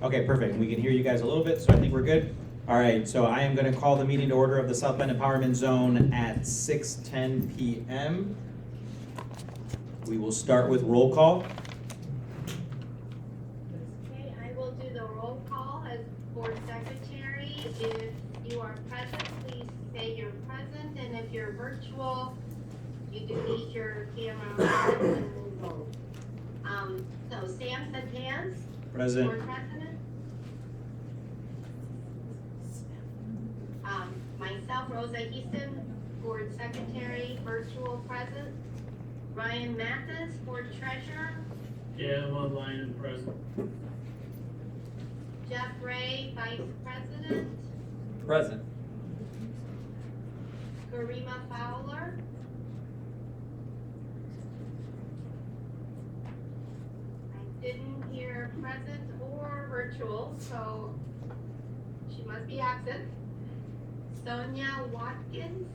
Okay, perfect. We can hear you guys a little bit, so I think we're good. All right, so I am going to call the meeting to order of the South Bend Empowerment Zone at 6:10 p.m. We will start with roll call. Okay, I will do the roll call as board secretary. If you are present, please say you're present, and if you're virtual, you do need your camera on and vote. So Sam said hands. Present. Board president. Myself, Rosa Easton, board secretary, virtual present. Ryan Mathis, board treasurer. Yeah, I'm online and present. Jeff Ray, vice president. Present. Garima Fowler. I didn't hear present or virtual, so she must be absent. Sonia Watkins.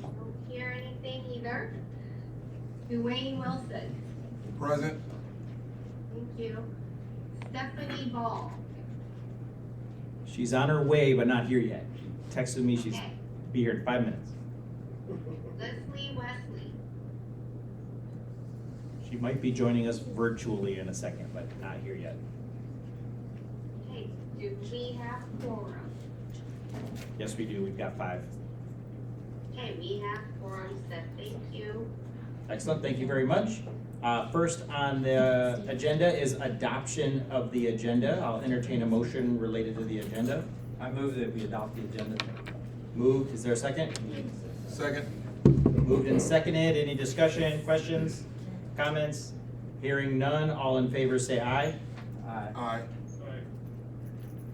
Don't hear anything either. Dwayne Wilson. Present. Thank you. Stephanie Ball. She's on her way, but not here yet. She texted me she's Okay. be here in 5 minutes. Leslie Wesley. She might be joining us virtually in a second, but not here yet. Okay, do we have quorum? Yes, we do. We've got 5. Okay, we have quorum set, thank you. Excellent, thank you very much. First on the agenda is adoption of the agenda. I'll entertain a motion related to the agenda. I move that we adopt the agenda. Moved, is there a second? Second. Moved and seconded, any discussion, questions, comments? Hearing none, all in favor say aye. Aye. Aye.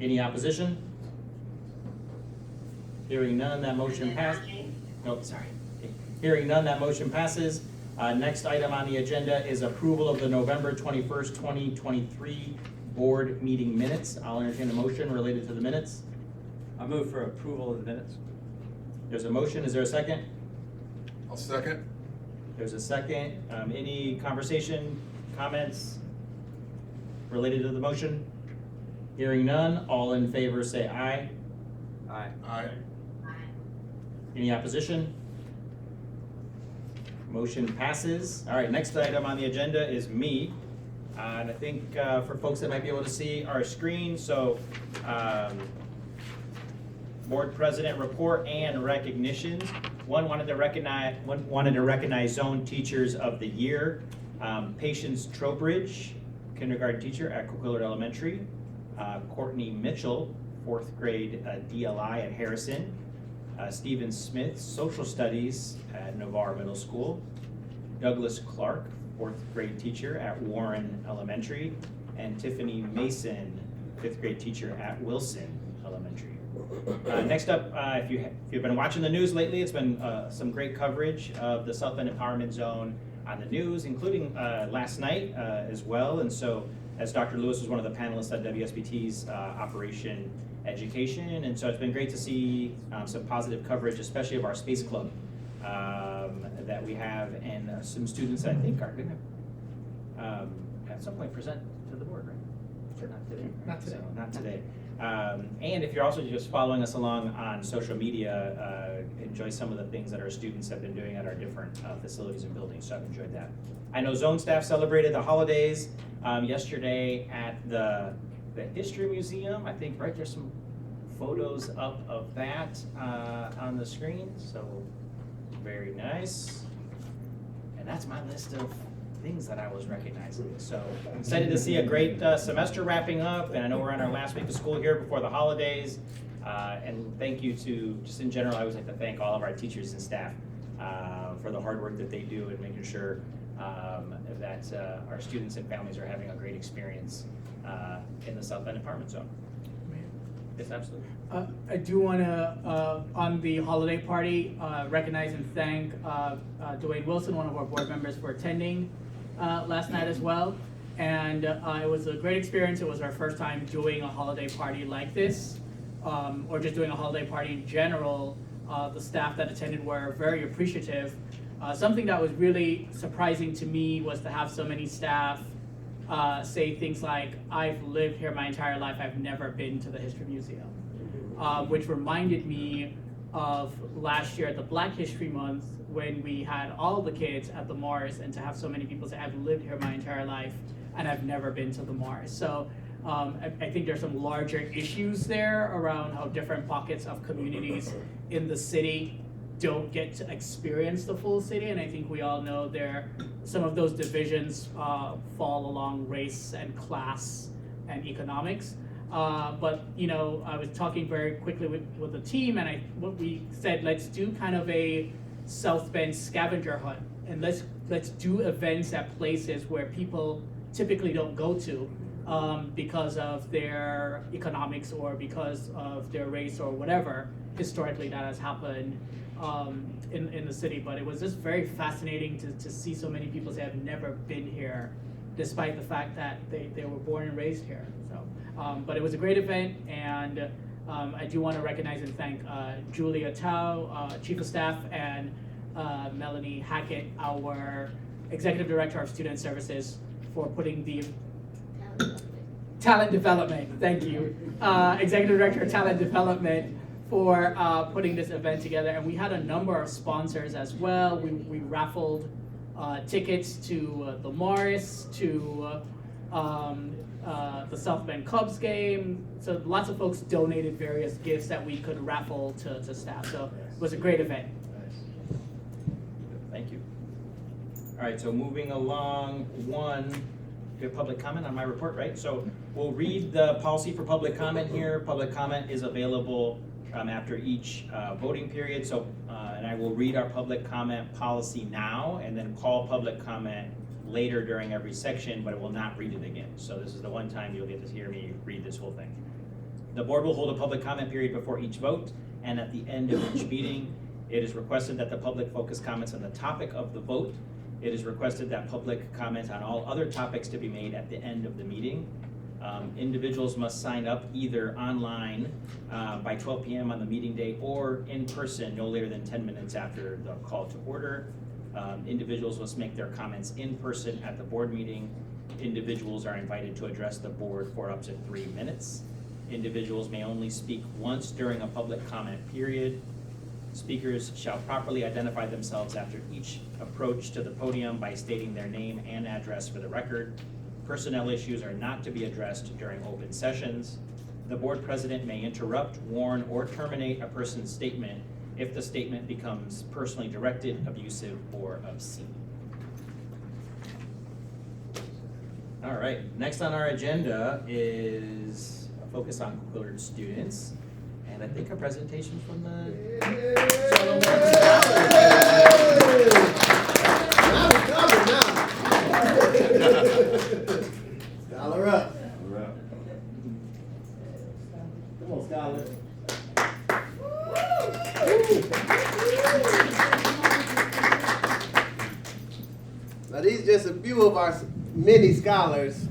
Any opposition? Hearing none, that motion passed. Nope, sorry. Hearing none, that motion passes. Next item on the agenda is approval of the November 21st, 2023 board meeting minutes. I'll entertain a motion related to the minutes. I move for approval of the minutes. There's a motion, is there a second? I'll second. There's a second. Any conversation, comments related to the motion? Hearing none, all in favor say aye. Aye. Aye. Any opposition? Motion passes. All right, next item on the agenda is me. And I think for folks that might be able to see our screen, so board president report and recognitions. One wanted to recognize Zone Teachers of the Year. Patience Trowbridge, kindergarten teacher at Coquillard Elementary. Courtney Mitchell, 4th grade DLI at Harrison. Stephen Smith, social studies at Navarre Middle School. Douglas Clark, 4th grade teacher at Warren Elementary. And Tiffany Mason, 5th grade teacher at Wilson Elementary. Next up, if you've been watching the news lately, it's been some great coverage of the South Bend Empowerment Zone on the news, including last night as well. And so, as Dr. Lewis was one of the panelists at WSBT's Operation Education, and so it's been great to see some positive coverage, especially of our Space Club that we have, and some students that I think are going to at some point present to the board, right? Sure. Not today. Not today. So, not today. And if you're also just following us along on social media, enjoy some of the things that our students have been doing at our different facilities and buildings, so I've enjoyed that. I know Zone staff celebrated the holidays yesterday at the History Museum. I think, right, there's some photos up of that on the screen, so very nice. And that's my list of things that I was recognizing. So I'm excited to see a great semester wrapping up, and I know we're on our last week of school here before the holidays. And thank you to, just in general, I always like to thank all of our teachers and staff for the hard work that they do in making sure that our students and families are having a great experience in the South Bend Empowerment Zone. Yes, absolutely. I do want to, on the holiday party, recognize and thank Dwayne Wilson, one of our board members, for attending last night as well. And it was a great experience. It was our first time doing a holiday party like this, or just doing a holiday party in general. The staff that attended were very appreciative. Something that was really surprising to me was to have so many staff say things like, "I've lived here my entire life, I've never been to the History Museum," which reminded me of last year at the Black History Month when we had all the kids at the Morris, and to have so many people say, "I've lived here my entire life and I've never been to the Morris." So I think there's some larger issues there around how different pockets of communities in the city don't get to experience the full city, and I think we all know some of those divisions fall along race and class and economics. But I was talking very quickly with the team, and what we said, let's do kind of a South Bend scavenger hunt, and let's do events at places where people typically don't go to because of their economics or because of their race or whatever. Historically, that has happened in the city, but it was just very fascinating to see so many people say, "I've never been here," despite the fact that they were born and raised here. So, but it was a great event, and I do want to recognize and thank Julia Tao, Chief of Staff, and Melanie Hackett, our Executive Director of Student Services, for putting the Talent Development, thank you. Executive Director of Talent Development for putting this event together. And we had a number of sponsors as well. We raffled tickets to the Morris, to the South Bend Cubs game. So lots of folks donated various gifts that we could raffle to staff. So it was a great event. Thank you. All right, so moving along, we have public comment on my report, right? So we'll read the policy for public comment here. Public comment is available after each voting period. So, and I will read our public comment policy now and then call public comment later during every section, but I will not read it again. So this is the one time you'll get to hear me read this whole thing. The board will hold a public comment period before each vote, and at the end of each meeting, it is requested that the public focus comments on the topic of the vote. It is requested that public comment on all other topics to be made at the end of the meeting. Individuals must sign up either online by 12 p.m. on the meeting day or in person no later than 10 minutes after the call to order. Individuals must make their comments in person at the board meeting. Individuals are invited to address the board for up to 3 minutes. Individuals may only speak once during a public comment period. Speakers shall properly identify themselves after each approach to the podium by stating their name and address for the record. Personnel issues are not to be addressed during open sessions. The board president may interrupt, warn, or terminate a person's statement if the statement becomes personally directed, abusive, or obscene. All right, next on our agenda is a focus on Coquillard students. And I think a presentation from the... Scholar up. Come on, Scholar. Now these just a few of our many scholars,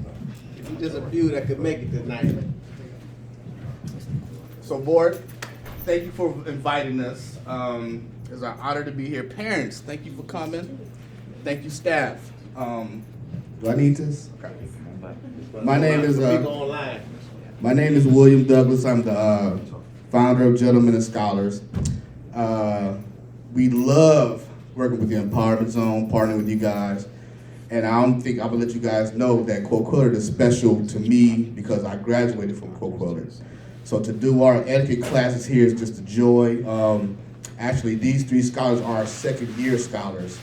just a few that could make it tonight. So board, thank you for inviting us. It's an honor to be here. Parents, thank you for coming. Thank you, staff. Do I need this? Okay. My name is We go online. my name is William Douglas. I'm the founder of Gentlemen and Scholars. We love working with the Empowerment Zone, partnering with you guys. And I don't think I will let you guys know that Coquillard is special to me because I graduated from Coquillard. So to do our etiquette classes here is just a joy. Actually, these 3 scholars are our second-year scholars.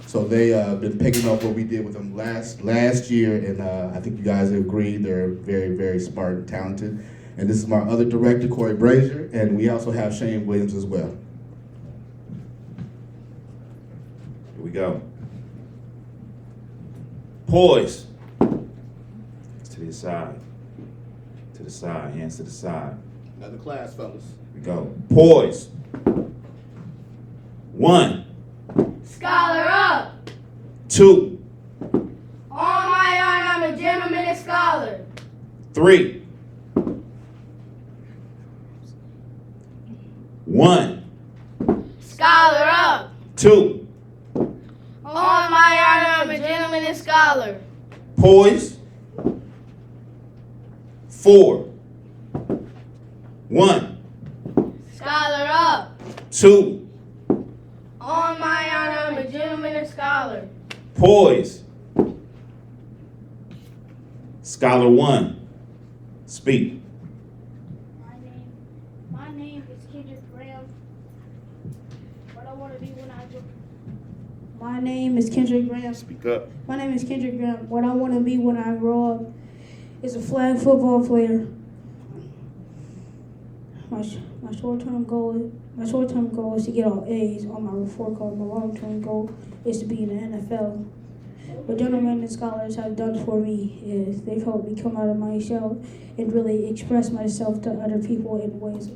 So they been picking up what we did with them last year, and I think you guys agree they're very, very smart and talented. And this is my other director, Corey Brazier, and we also have Shane Williams as well. Here we go. Poise. To the side. To the side. Hands to the side. Another class, fellas. Here we go. Poise. 1, Scholar up! 2, On my honor, I'm a gentleman and scholar. 3. 1, Scholar up! 2. On my honor, I'm a gentleman and scholar. Poise. 4. 1, Scholar up. 2, On my honor, I'm a gentleman and scholar. poise. Scholar 1, speak. My name is Kendrick Graham. What I want to be when I grow. My name is Kendrick Graham. Speak up. My name is Kendrick Graham. What I want to be when I grow up is a flag football player. My short-term goal is to get all A's on my report card. My long-term goal is to be in the NFL. What gentlemen and scholars have done for me is they've helped me come out of my shell and really express myself to other people in ways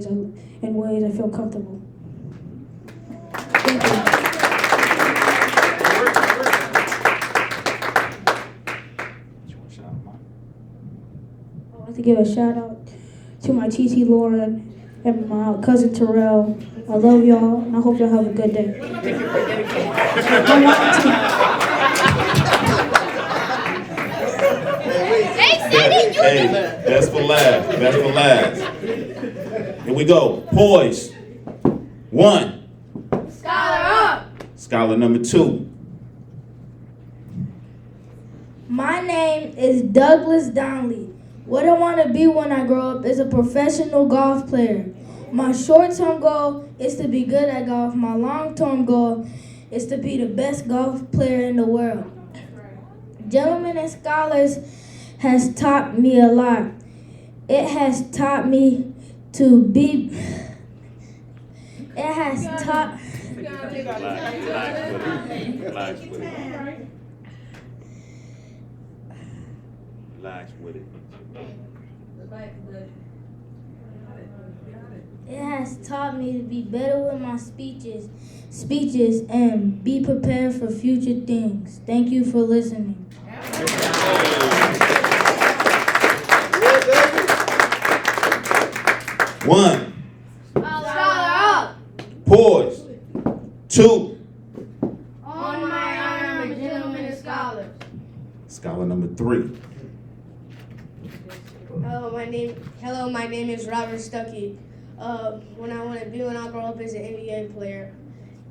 I feel comfortable. Thank you. I'd like to give a shout out to my TT Lauren and my cousin Terrell. I love y'all and I hope y'all have a good day. Hey, that's for last. That's for last. Here we go. Poise. 1. Scholar up. Scholar number 2. My name is Douglas Donnelly. What I want to be when I grow up is a professional golf player. My short-term goal is to be good at golf. My long-term goal is to be the best golf player in the world. Gentlemen and Scholars has taught me a lot. It has taught me to be... It has taught... Relax with it. It has taught me to be better with my speeches, and be prepared for future things. Thank you for listening. 1. Scholar up. Poise. 2. On my honor, I'm a gentleman and scholar. Scholar number 3. Hello, my name is Robert Stuckey. What I want to be when I grow up is an NBA player.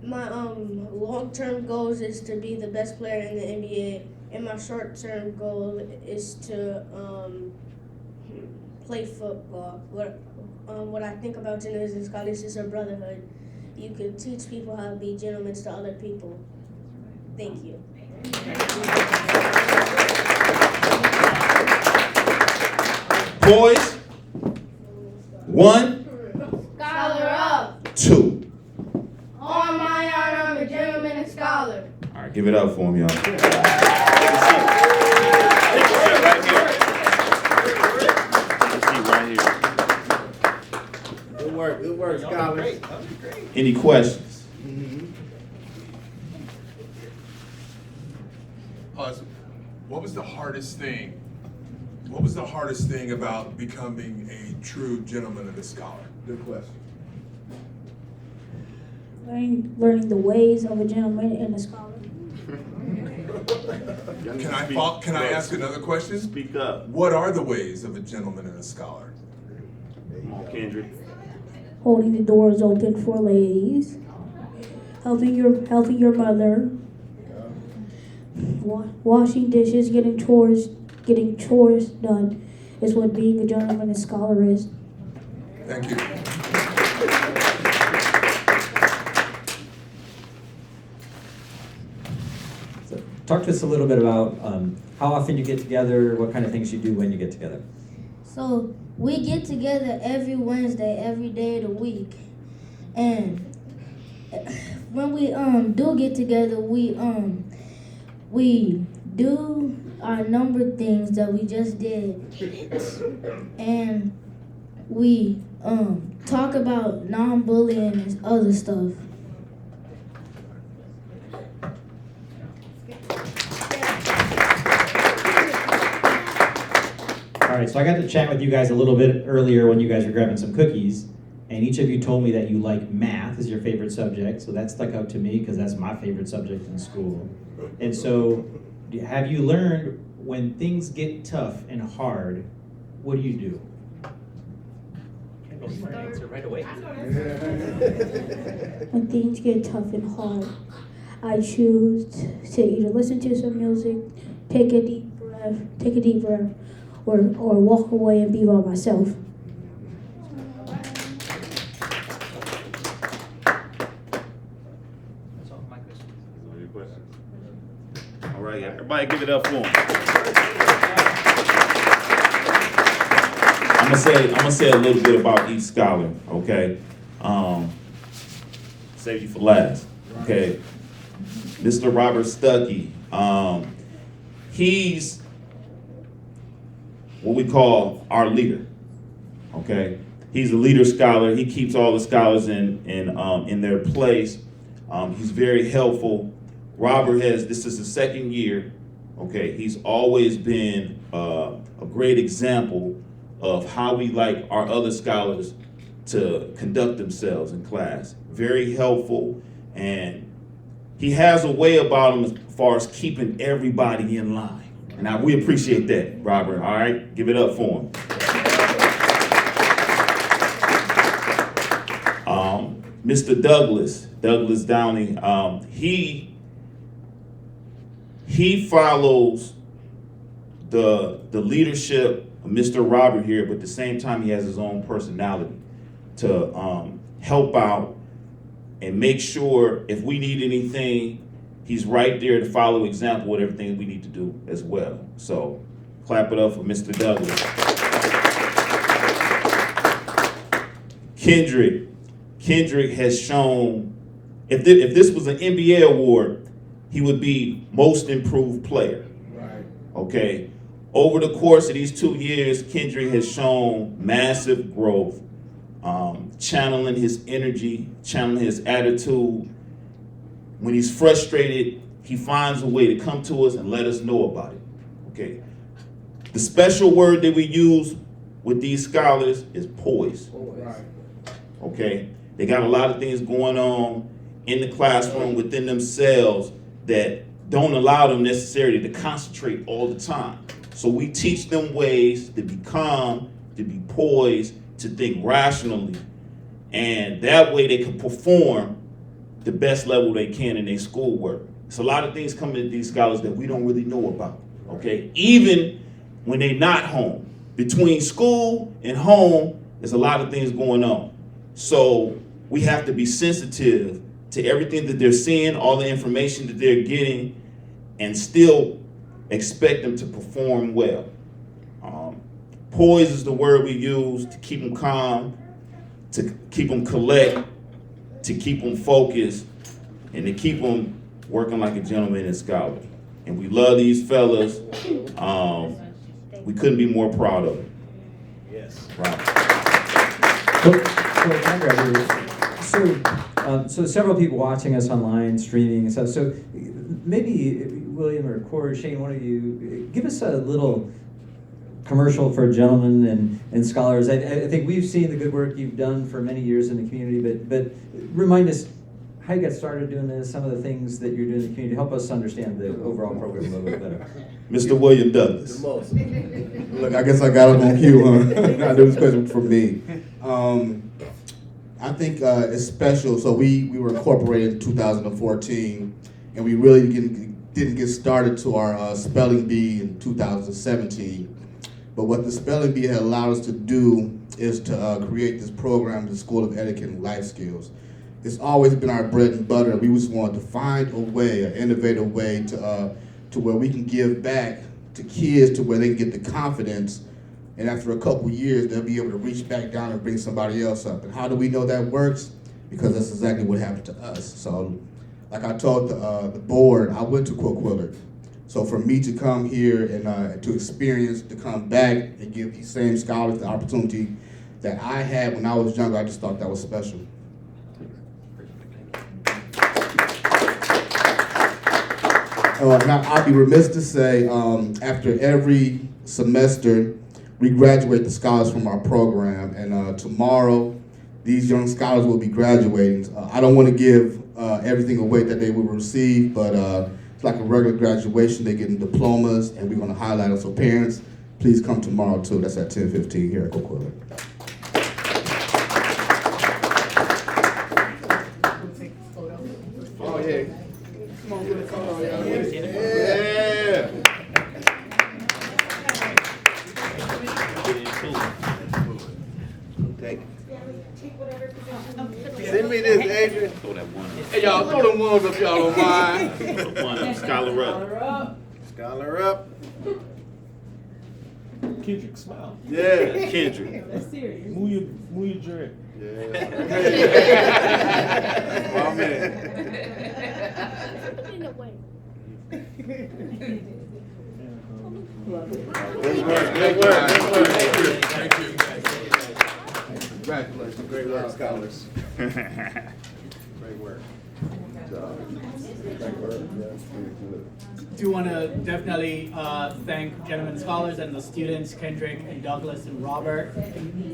My long-term goals is to be the best player in the NBA, and my short-term goal is to play football. What I think about gentlemen and scholars is a brotherhood. You can teach people how to be gentlemen to other people. Thank you. Poise. 1. Scholar up. 2. On my honor, I'm a gentleman and scholar. All right, give it up for him, y'all. Good work, scholars. Any questions? What was the hardest thing? What was the hardest thing about becoming a true gentleman and a scholar? Good question. Learning the ways of a gentleman and a scholar. Can I ask another question? Speak up. What are the ways of a gentleman and a scholar? Come on, Kendrick. Holding the doors open for ladies. Helping your mother. Washing dishes, getting chores done is what being a gentleman and scholar is. Thank you. So, talk to us a little bit about how often you get together, what kind of things you do when you get together. So we get together every Wednesday, every day of the week, and when we do get together, we do our number things that we just did, and we talk about non-bullying and other stuff. All right, so I got to chat with you guys a little bit earlier when you guys were grabbing some cookies, and each of you told me that you like math as your favorite subject, so that stuck out to me because that's my favorite subject in school. And so, have you learned when things get tough and hard, what do you do? Kendall, you want to answer right away? When things get tough and hard, I choose to either listen to some music, take a deep breath, or walk away and be by myself. That's all my questions. Those are your questions. All right, everybody give it up for him. I'm gonna say a little bit about each scholar, okay? Save you for last, okay? Mr. Robert Stuckey, he's what we call our leader, okay? He's a leader scholar. He keeps all the scholars in their place. He's very helpful. Robert this is his second year, okay? He's always been a great example of how we like our other scholars to conduct themselves in class. Very helpful, and he has a way about him as far as keeping everybody in line. And we appreciate that, Robert, all right? Give it up for him. Mr. Douglas Downing, he follows the leadership of Mr. Robert here, but at the same time, he has his own personality to help out and make sure if we need anything, he's right there to follow example with everything we need to do as well. So clap it up for Mr. Douglas. Kendrick has shown, if this was an NBA award, he would be most improved player. Right. Okay. Over the course of these 2 years, Kendrick has shown massive growth, channeling his energy, channeling his attitude. When he's frustrated, he finds a way to come to us and let us know about it, okay? The special word that we use with these scholars is poise, Right. okay? They got a lot of things going on in the classroom within themselves that don't allow them necessarily to concentrate all the time. So we teach them ways to be calm, to be poised, to think rationally, and that way they can perform the best level they can in their schoolwork. It's a lot of things coming to these scholars that we don't really know about, okay? Even when they're not home. Between school and home, there's a lot of things going on. So we have to be sensitive to everything that they're seeing, all the information that they're getting, and still expect them to perform well. Poise is the word we use to keep them calm, to keep them collect, to keep them focused, and to keep them working like a gentleman and scholar. And we love these fellas. We couldn't be more proud of them. Yes. Right. So several people watching us online, streaming and stuff. So maybe William or Corey, Shane, one of you, give us a little commercial for gentlemen and scholars. I think we've seen the good work you've done for many years in the community, but remind us how you got started doing this, some of the things that you're doing in the community. Help us understand the overall program a little bit better. Mr. William Douglas. The most. Look, I guess I got it on cue, huh? I knew this question was for me. I think it's special. So we were incorporated in 2014, and we really didn't get started to our spelling bee in 2017. But what the spelling bee had allowed us to do is to create this program, the School of Etiquette and Life Skills. It's always been our bread and butter. We just wanted to find a way, an innovative way to where we can give back to kids to where they can get the confidence, and after a couple years, they'll be able to reach back down and bring somebody else up. And how do we know that works? Because that's exactly what happened to us. So, like I told the board, I went to Coquillard. So for me to come here and to experience, to come back and give these same scholars the opportunity that I had when I was younger, I just thought that was special. Now, I'd be remiss to say, after every semester, we graduate the scholars from our program, and tomorrow, these young scholars will be graduating. I don't want to give everything away that they will receive, but it's like a regular graduation. They're getting diplomas, and we're going to highlight them. So parents, please come tomorrow too. That's at 10:15 here at Coquillard. Oh, yeah. Come on, get a photo, y'all. Yeah. Take it. Send me this, Adrian. Throw that one Hey, y'all, throw them ones up, y'all don't mind. up. One up. Scholar up. Scholar up. Kendrick, smile. Yeah. Kendrick. Move your drink. Yeah. My man. Good work, good work, good work. Thank you. Congratulations. Great work, scholars. Great work. Do want to definitely thank gentlemen scholars and the students, Kendrick and Douglas and Robert,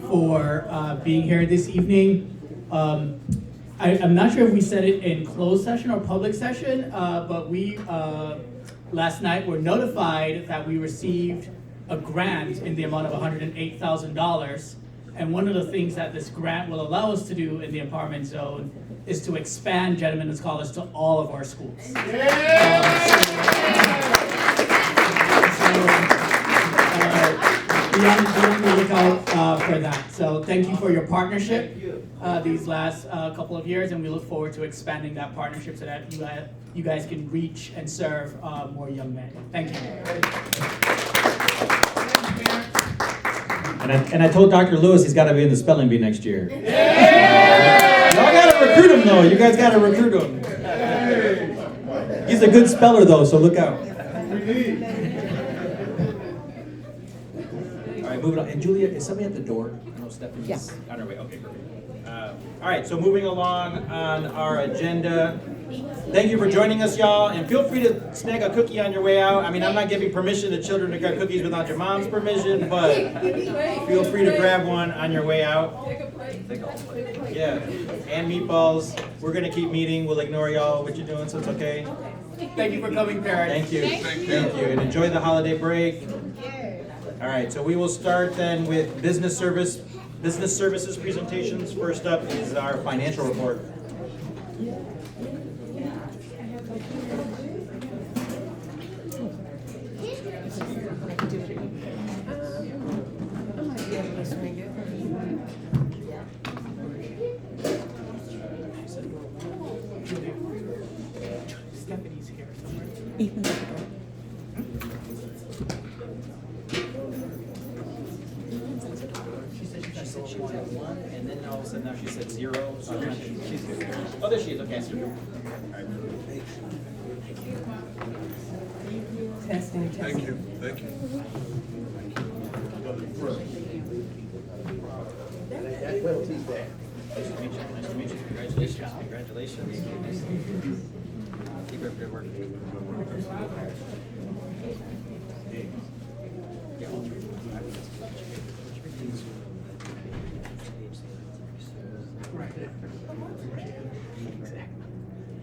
for being here this evening. I'm not sure if we said it in closed session or public session, but we last night were notified that we received a grant in the amount of $108,000. And one of the things that this grant will allow us to do in the empowerment zone is to expand Gentlemen and Scholars to all of our schools. So, be on the lookout for that. So thank you for your partnership these last couple of years, and we look forward to expanding that partnership so that you guys can reach and serve more young men. Thank you. And I told Dr. Lewis he's got to be in the spelling bee next year. Y'all got to recruit him though. You guys got to recruit him. He's a good speller though, so look out. All right, moving on. And Julia, is somebody at the door? I know Stephanie's on her way. Okay, perfect. All right, so moving along on our agenda. Thank you for joining us, y'all, and feel free to snag a cookie on your way out. I mean, I'm not giving permission to children to get cookies without your mom's permission, but feel free to grab one on your way out. Yeah, and meatballs. We're gonna keep meeting. We'll ignore y'all what you're doing, so it's okay. Thank you for coming, parents. Thank you. Thank you, and enjoy the holiday break. All right, so we will start then with business services presentations. First up is our financial report. Stephanie's here somewhere. She said she wanted one, and then all of a sudden now she said zero. So she's good. Oh, there she is. Okay, so all right. Thank you. Thank you. Nice to meet you. Nice to meet you. Congratulations. Congratulations. Keep up good work. Yeah, all three.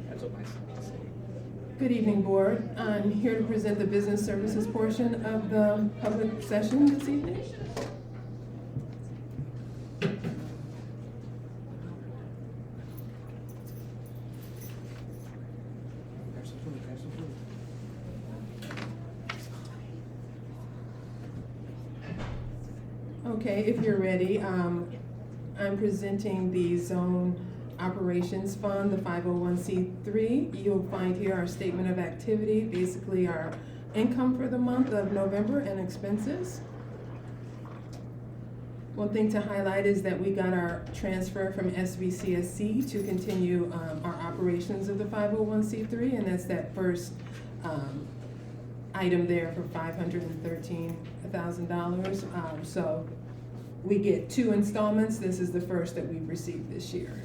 That's what my son would say. Good evening, Board. I'm here to present the business services portion of the public session this evening. Okay, if you're ready, I'm presenting the Zone Operations Fund, the 501c3. You'll find here our statement of activity, basically our income for the month of November and expenses. One thing to highlight is that we got our transfer from SBCSC to continue our operations of the 501c3, and that's that first item there for $513,000. So we get 2 installments. This is the first that we've received this year.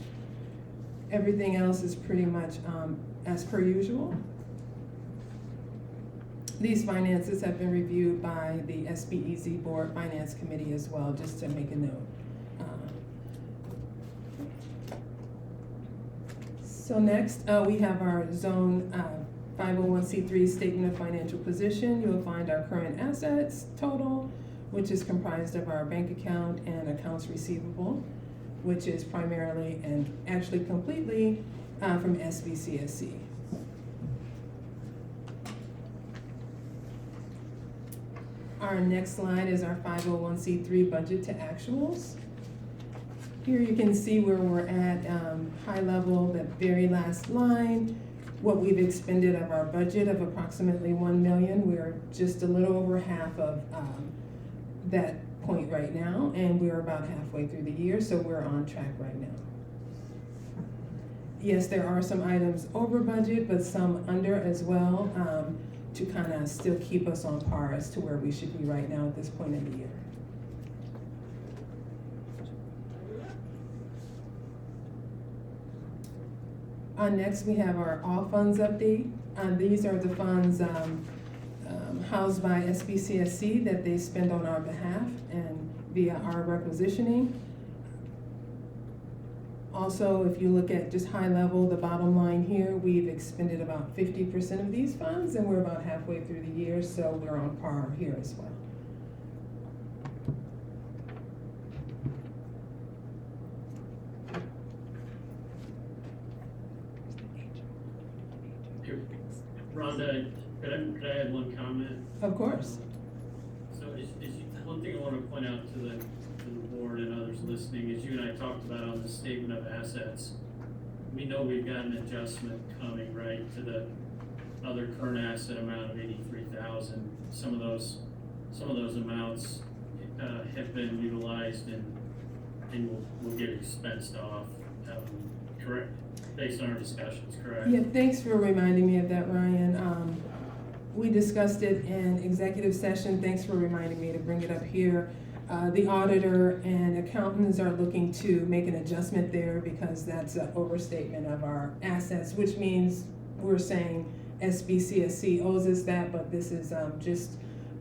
Everything else is pretty much as per usual. These finances have been reviewed by the SBEZ Board Finance Committee as well, just to make a note. So next, we have our Zone 501c3 Statement of Financial Position. You'll find our current assets total, which is comprised of our bank account and accounts receivable, which is primarily and actually completely from SBCSC. Our next slide is our 501c3 budget to actuals. Here you can see where we're at, high level, that very last line, what we've expended of our budget of approximately 1 million. We're just a little over half of that point right now, and we're about halfway through the year, so we're on track right now. Yes, there are some items over budget, but some under as well, to kind of still keep us on par as to where we should be right now at this point in the year. Next, we have our all funds update. These are the funds housed by SBCSC that they spend on our behalf and via our requisitioning. Also, if you look at just high level, the bottom line here, we've expended about 50% of these funds, and we're about halfway through the year, so we're on par here as well. Rhonda, could I add one comment? Of course. So one thing I want to point out to the board and others listening is you and I talked about on the statement of assets. We know we've got an adjustment coming, right, to the other current asset amount of 83,000. Some of those amounts have been utilized and will get expensed off. Correct? Based on our discussions, correct? Yeah, thanks for reminding me of that, Ryan. We discussed it in executive session. Thanks for reminding me to bring it up here. The auditor and accountants are looking to make an adjustment there because that's an overstatement of our assets, which means we're saying SBCSC owes us that, but this is just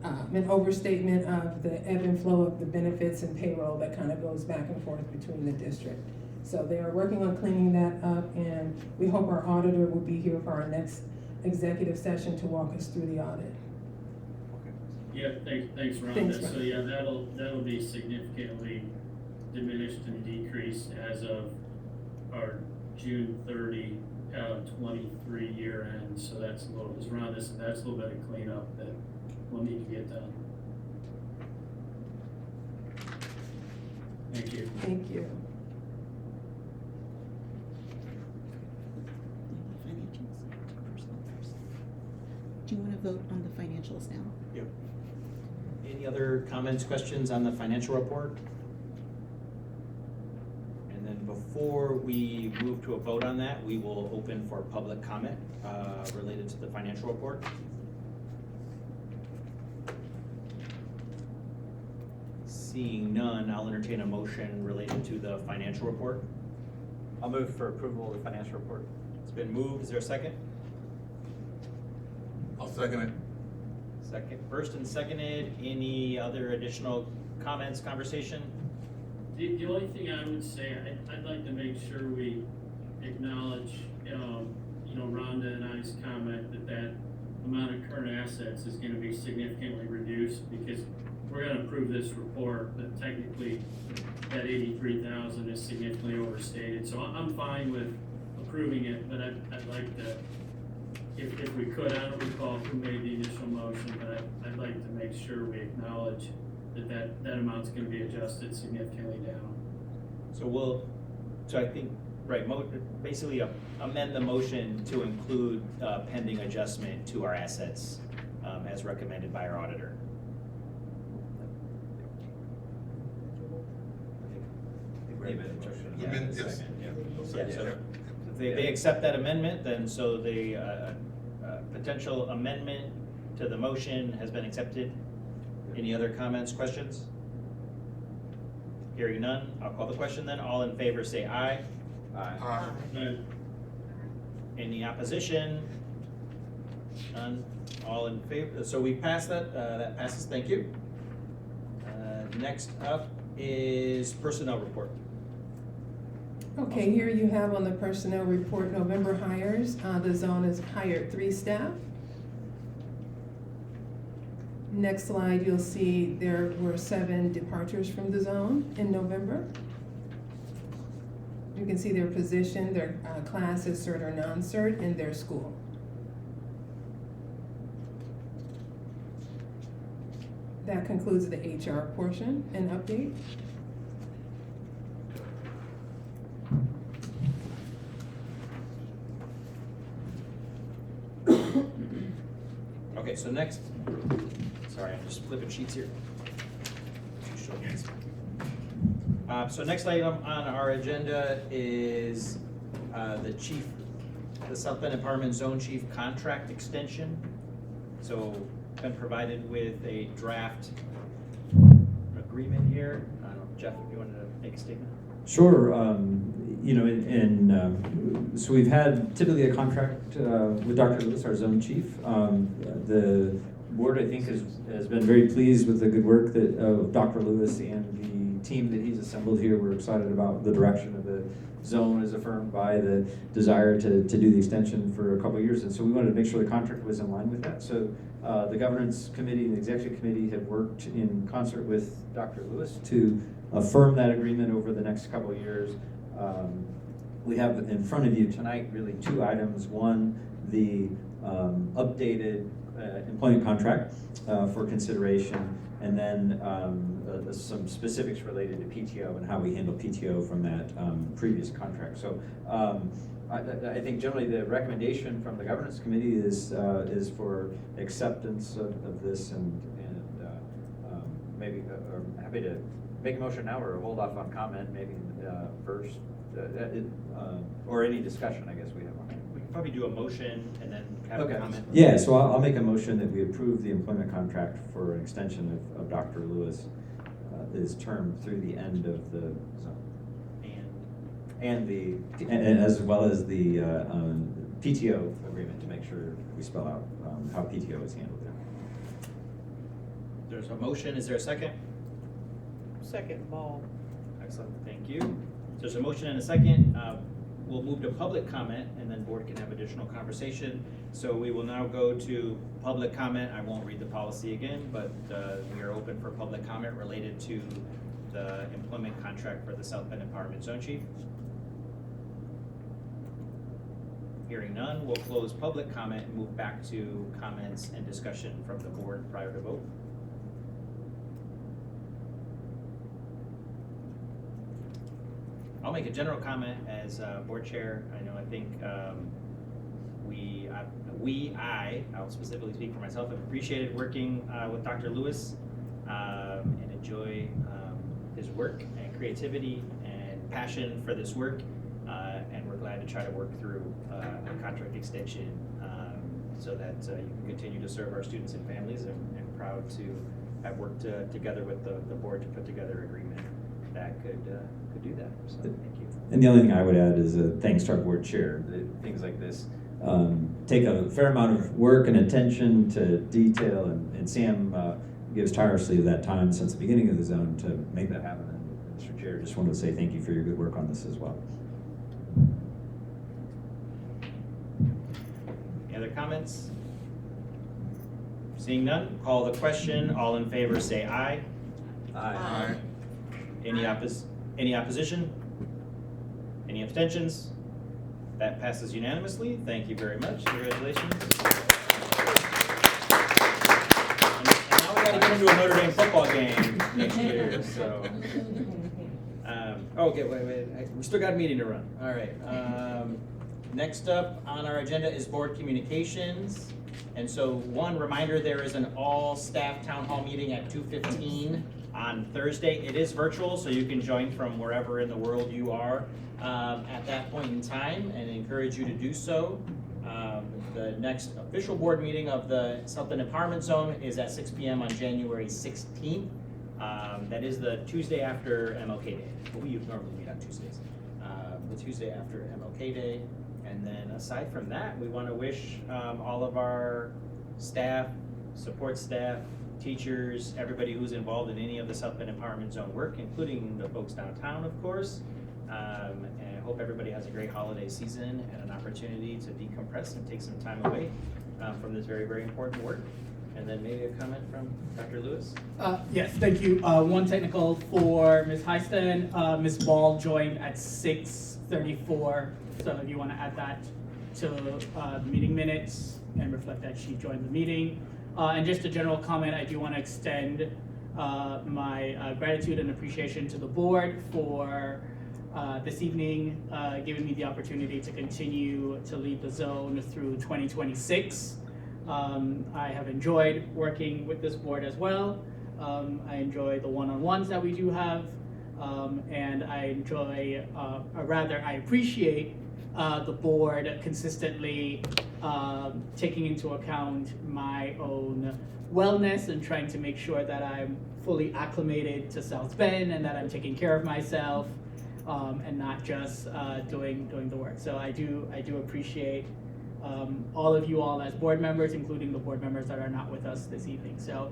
an overstatement of the ebb and flow of the benefits and payroll that kind of goes back and forth between the district. So they are working on cleaning that up, and we hope our auditor will be here for our next executive session to walk us through the audit. Yeah, thanks, Rhonda. Thanks, Rhonda. So yeah, that'll be significantly diminished and decreased as of our June 30, 23 year end. So that's a little, as Rhonda said, that's a little bit of cleanup that we'll need to get done. Thank you. Thank you. Do you want to vote on the financials now? Yep. Any other comments, questions on the financial report? And then before we move to a vote on that, we will open for public comment related to the financial report. Seeing none, I'll entertain a motion related to the financial report. I'll move for approval of the financial report. It's been moved. Is there a second? I'll second it. Second, first and seconded. Any other additional comments, conversation? The only thing I would say, I'd like to make sure we acknowledge, Rhonda and I's comment that amount of current assets is going to be significantly reduced because we're going to approve this report, but technically that 83,000 is significantly overstated. So I'm fine with approving it, but I'd like to, if we could, I don't recall who made the initial motion, but I'd like to make sure we acknowledge that amount's going to be adjusted significantly down. So I think, right, basically amend the motion to include pending adjustment to our assets as recommended by our auditor. Yes. Yeah, so if they accept that amendment, then so the potential amendment to the motion has been accepted. Any other comments, questions? Hearing none, I'll call the question then. All in favor say aye. Aye. Any opposition? None. All in favor. So we passed that. That passes. Thank you. Next up is personnel report. Okay, here you have on the personnel report November hires. The zone has hired 3 staff. Next slide, you'll see there were 7 departures from the zone in November. You can see their position, their class is cert or non-cert in their school. That concludes the HR portion and update. Okay, so next, sorry, I'm just flipping sheets here. So next item on our agenda is the South Bend Empowerment Zone Chief contract extension. So been provided with a draft agreement here. I don't know, Jeff, if you wanted to make a statement? Sure. You know, so we've had typically a contract with Dr. Lewis, our zone chief. The board, I think, has been very pleased with the good work that of Dr. Lewis and the team that he's assembled here. We're excited about the direction of the zone as affirmed by the desire to do the extension for a couple of years. And so we wanted to make sure the contract was in line with that. So the governance committee and the executive committee have worked in concert with Dr. Lewis to affirm that agreement over the next couple of years. We have in front of you tonight really 2 items. One, the updated employment contract for consideration, and then some specifics related to PTO and how we handle PTO from that previous contract. So I think generally the recommendation from the governance committee is for acceptance of this, and maybe I'm happy to make a motion now or hold off on comment maybe first, or any discussion I guess we have on it. We can probably do a motion and then have a comment. Yeah, so I'll make a motion that we approve the employment contract for an extension of Dr. Lewis, his term through the end of the zone. And as well as the PTO agreement to make sure we spell out how PTO is handled there. There's a motion, is there a second? Second, Ball. Excellent, thank you. So there's a motion and a second. We'll move to public comment and then board can have additional conversation. So we will now go to public comment. I won't read the policy again, but we are open for public comment related to the employment contract for the South Bend Empowerment Zone Chief. Hearing none, we'll close public comment and move back to comments and discussion from the board prior to vote. I'll make a general comment as board chair. I think I'll specifically speak for myself, have appreciated working with Dr. Lewis and enjoy his work and creativity and passion for this work. And we're glad to try to work through a contract extension so that you can continue to serve our students and families, and proud to have worked together with the board to put together an agreement that could do that. So thank you. And the only thing I would add is thanks to our board chair. Things like this take a fair amount of work and attention to detail, and Sam gives tirelessly of that time since the beginning of the zone to make that happen. And Mr. Chair, just wanted to say thank you for your good work on this as well. Any other comments? Seeing none, call the question. All in favor say aye. Aye. Any opposition? Any abstentions? That passes unanimously. Thank you very much. Congratulations. And now we got to get into a Notre Dame football game next year. So, okay, wait. We still got a meeting to run. All right. Next up on our agenda is board communications. And so one reminder, there is an all-staff town hall meeting at 2:15 on Thursday. It is virtual, so you can join from wherever in the world you are at that point in time, and encourage you to do so. The next official board meeting of the South Bend Empowerment Zone is at 6 p.m. on January 16th. That is the Tuesday after MLK Day. But we normally meet on Tuesdays. The Tuesday after MLK Day. And then aside from that, we want to wish all of our staff, support staff, teachers, everybody who's involved in any of the South Bend Empowerment Zone work, including the folks downtown, of course. And I hope everybody has a great holiday season and an opportunity to decompress and take some time away from this very, very important work. And then maybe a comment from Dr. Lewis? Yes, thank you. One technical for Ms. Heiston. Ms. Ball joined at 6:34, so if you want to add that to the meeting minutes and reflect that she joined the meeting. And just a general comment, I do want to extend my gratitude and appreciation to the board for this evening, giving me the opportunity to continue to lead the zone through 2026. I have enjoyed working with this board as well. I enjoy the one-on-ones that we do have, and I enjoy, or rather, I appreciate the board consistently taking into account my own wellness and trying to make sure that I'm fully acclimated to South Bend and that I'm taking care of myself and not just doing the work. So I do appreciate all of you all as board members, including the board members that are not with us this evening. So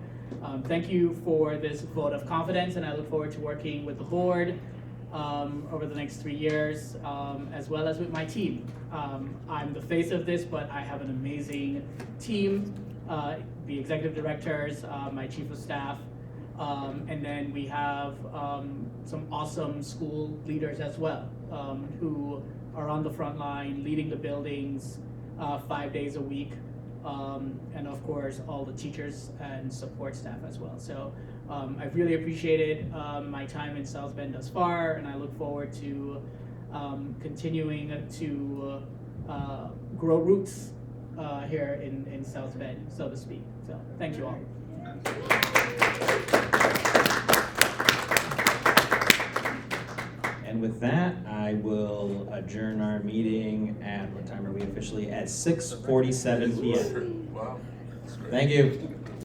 thank you for this vote of confidence, and I look forward to working with the board over the next 3 years, as well as with my team. I'm the face of this, but I have an amazing team, the executive directors, my chief of staff, and then we have some awesome school leaders as well, who are on the front line, leading the buildings 5 days a week, and of course all the teachers and support staff as well. So I've really appreciated my time in South Bend thus far, and I look forward to continuing to grow roots here in South Bend, so to speak. So thank you all. And with that, I will adjourn our meeting at, what time are we officially? At 6:47 p.m. Wow. Thank you.